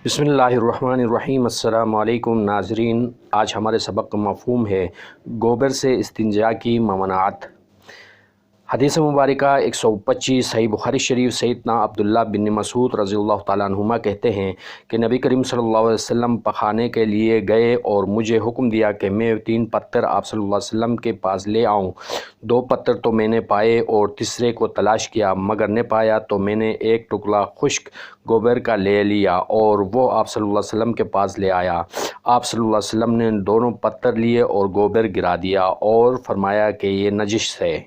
بسم اللہ الرحمن الرحیم۔ السلام علیکم ناظرین، آج ہمارے سبق کا مفہوم ہے گوبر سے استنجا کی ممانعت۔ حدیث مبارکہ 125 صحیح بخاری شریف سیدنا عبداللہ بن مسعود رضی اللہ تعالیٰ عنہما کہتے ہیں کہ نبی کریم صلی اللہ علیہ وسلم پخانے کے لیے گئے اور مجھے حکم دیا کہ میں 3 پتھر آپ صلی اللہ علیہ وسلم کے پاس لے آؤں۔ 2 پتھر تو میں نے پائے اور تیسرے کو تلاش کیا مگر نہ پایا، تو میں نے ایک ٹکڑا خشک گوبر کا لے لیا اور وہ آپ صلی اللہ علیہ وسلم کے پاس لے آیا۔ آپ صلی اللہ علیہ وسلم نے دونوں پتھر لیے اور گوبر گرا دیا اور فرمایا کہ یہ نجس ہے۔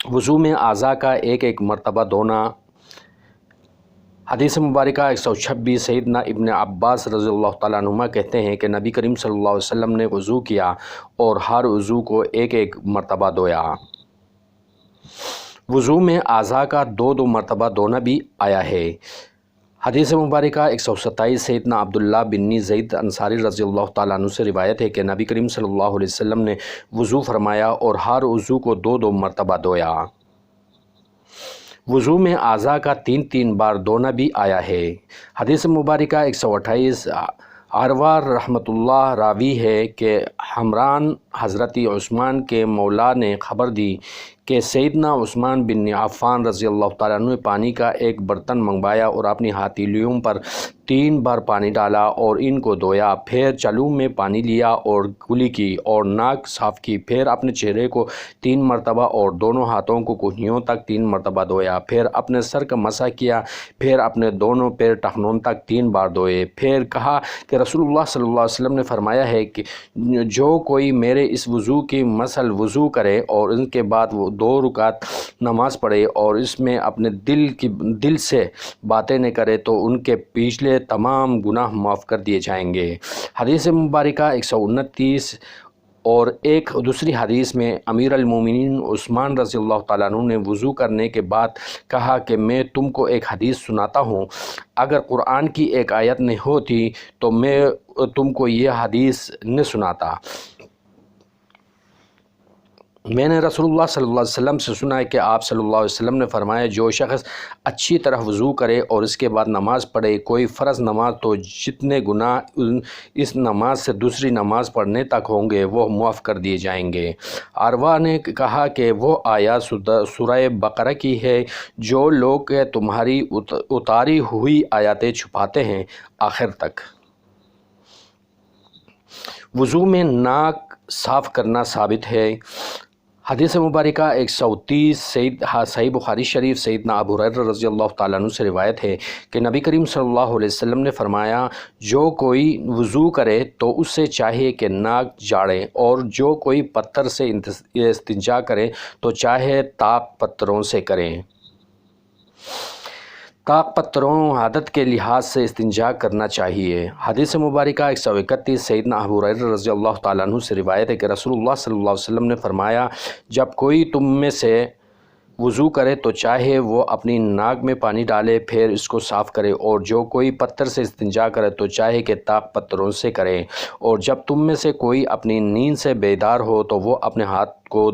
وضو میں اعضاء کا ایک مرتبہ دھونا۔ حدیث مبارکہ 126 سیدنا ابن عباس رضی اللہ تعالیٰ عنہما کہتے ہیں کہ نبی کریم صلی اللہ علیہ وسلم نے وضو کیا اور ہر عضو کو ایک مرتبہ دھویا۔ وضو میں اعضاء کا 2 مرتبہ دھونا بھی آیا ہے۔ حدیث مبارکہ 127 سیدنا عبداللہ بن زید انصاری رضی اللہ تعالیٰ عنہ سے روایت ہے کہ نبی کریم صلی اللہ علیہ وسلم نے وضو فرمایا اور ہر عضو کو 2 مرتبہ دھویا۔ وضو میں اعضاء کا 3 بار دھونا بھی آیا ہے۔ حدیث مبارکہ 128 عروہ رحمۃ اللہ راوی ہے کہ حمران حضرت عثمان کے مولا نے خبر دی کہ سیدنا عثمان بن عفان رضی اللہ تعالیٰ عنہ نے پانی کا ایک برتن منگوایا اور اپنی ہتھیلیوں پر 3 بار پانی ڈالا اور ان کو دھویا، پھر چلو میں پانی لیا اور کلی کی اور ناک صاف کی، پھر اپنے چہرے کو 3 مرتبہ اور دونوں ہاتھوں کو کہنیوں تک 3 مرتبہ دھویا، پھر اپنے سر کا مسح کیا، پھر اپنے دونوں پیر ٹخنوں تک 3 بار دھوئے۔ پھر کہا کہ رسول اللہ صلی اللہ علیہ وسلم نے فرمایا ہے کہ جو کوئی میرے اس وضو کی مثل وضو کرے اور ان کے بعد وہ 2 رکعت نماز پڑھے اور اس میں اپنے دل سے باتیں نہ کرے تو ان کے پچھلے تمام گناہ معاف کر دیے جائیں گے۔ حدیث مبارکہ 129 اور ایک دوسری حدیث میں امیر المومنین عثمان رضی اللہ تعالیٰ عنہ نے وضو کرنے کے بعد کہا کہ میں تم کو ایک حدیث سناتا ہوں، اگر قرآن کی ایک آیت نہ ہوتی تو میں تم کو یہ حدیث نہ سناتا۔ میں نے رسول اللہ صلی اللہ علیہ وسلم سے سنا ہے کہ آپ صلی اللہ علیہ وسلم نے فرمایا جو شخص اچھی طرح وضو کرے اور اس کے بعد نماز پڑھے کوئی فرض نماز، تو جتنے گناہ اس نماز سے دوسری نماز پڑھنے تک ہوں گے وہ معاف کر دیے جائیں گے۔ عروہ نے کہا کہ وہ آیات سورہ بقرہ کی ہے جو لوگ تمہاری اتاری ہوئی آیاتیں چھپاتے ہیں، آخر تک۔ وضو میں ناک صاف کرنا ثابت ہے۔ حدیث مبارکہ 130 صحیح بخاری شریف سیدنا ابو ہریرہ رضی اللہ تعالیٰ عنہ سے روایت ہے کہ نبی کریم صلی اللہ علیہ وسلم نے فرمایا جو کوئی وضو کرے تو اس سے چاہے کہ ناک جاڑے، اور جو کوئی پتھر سے استنجا کرے تو چاہے طاق پتھروں سے کریں۔ طاق پتھروں عادت کے لحاظ سے استنجا کرنا چاہیے۔ حدیث مبارکہ 131 سیدنا ابو ہریرہ رضی اللہ تعالیٰ عنہ سے روایت ہے کہ رسول اللہ صلی اللہ علیہ وسلم نے فرمایا جب کوئی تم میں سے وضو کرے تو چاہے وہ اپنی ناک میں پانی ڈالے پھر اس کو صاف کرے، اور جو کوئی پتھر سے استنجا کرے تو چاہے کہ طاق پتھروں سے کرے، اور جب تم میں سے کوئی اپنی نیند سے بیدار ہو تو وہ اپنے ہاتھ کو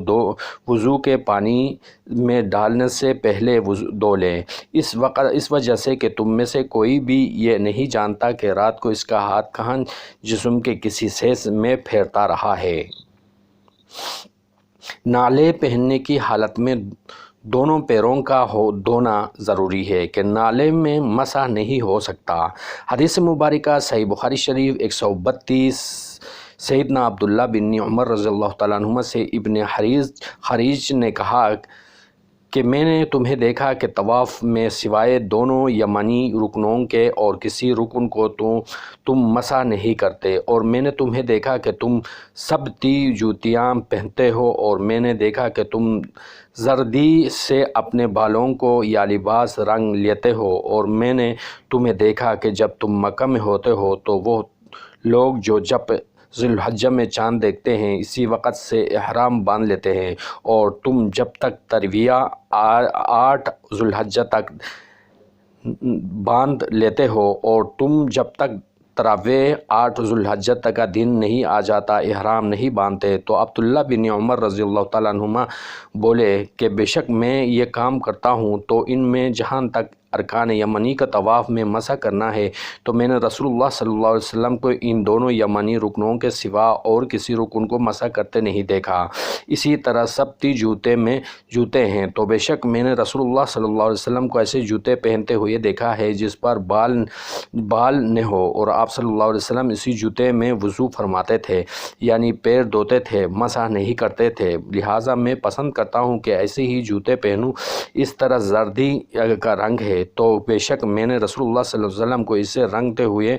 وضو کے پانی میں ڈالنے سے پہلے دھو لے، اس وجہ سے کہ تم میں سے کوئی بھی یہ نہیں جانتا کہ رات کو اس کا ہاتھ کہاں جسم کے کسی حصے میں پھیرتا رہا ہے۔ نالے پہننے کی حالت میں دونوں پیروں کا دھونا ضروری ہے کہ نالے میں مسح نہیں ہو سکتا۔ حدیث مبارکہ صحیح بخاری شریف 132 سیدنا عبداللہ بن عمر رضی اللہ تعالیٰ عنہما سے ابن خریج نے کہا کہ میں نے تمہیں دیکھا کہ طواف میں سوائے دونوں یمانی رکنوں کے اور کسی رکن کو تم مسح نہیں کرتے، اور میں نے تمہیں دیکھا کہ تم سبتی جوتیاں پہنتے ہو، اور میں نے دیکھا کہ تم زردی سے اپنے بالوں کو یا لباس رنگ لیتے ہو، اور میں نے تمہیں دیکھا کہ جب تم مکہ میں ہوتے ہو تو وہ لوگ جو جب ذی الحجہ میں چاند دیکھتے ہیں اسی وقت سے احرام باندھ لیتے ہیں، اور تم جب تک ترویہ 8 ذی الحجہ تک باندھ لیتے ہو، اور تم جب تک تراویح 8 ذی الحجہ تک کا دن نہیں آ جاتا احرام نہیں باندھتے۔ تو عبداللہ بن عمر رضی اللہ تعالیٰ عنہما بولے کہ بے شک میں یہ کام کرتا ہوں تو ان میں جہاں تک ارکان یمنی کا طواف میں مسح کرنا ہے تو میں نے رسول اللہ صلی اللہ علیہ وسلم کو ان دونوں یمنی رکنوں کے سوا اور کسی رکن کو مسح کرتے نہیں دیکھا۔ اسی طرح سبتی جوتے ہیں تو بے شک میں نے رسول اللہ صلی اللہ علیہ وسلم کو ایسے جوتے پہنتے ہوئے دیکھا ہے جس پر بال نہ ہو، اور آپ صلی اللہ علیہ وسلم اسی جوتے میں وضو فرماتے تھے، یعنی پیر دھوتے تھے، مسح نہیں کرتے تھے۔ لہٰذا میں پسند کرتا ہوں کہ ایسے ہی جوتے پہنوں۔ اس طرح زردی کا رنگ ہے تو بے شک میں نے رسول اللہ صلی اللہ علیہ وسلم کو اسے رنگتے ہوئے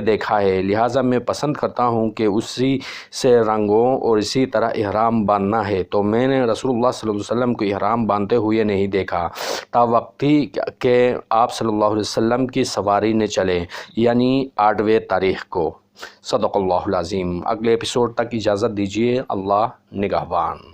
دیکھا ہے، لہٰذا میں پسند کرتا ہوں کہ اسی سے رنگوں اور اسی طرح احرام باندھنا ہے تو میں نے رسول اللہ صلی اللہ علیہ وسلم کو احرام باندھتے ہوئے نہیں دیکھا تا وقتی کہ آپ صلی اللہ علیہ وسلم کی سواری نہ چلے، یعنی 8ویں تاریخ کو۔ صدق اللہ العظیم۔ اگلے ایپیسوڈ تک اجازت دیجیے۔ اللہ نگہبان۔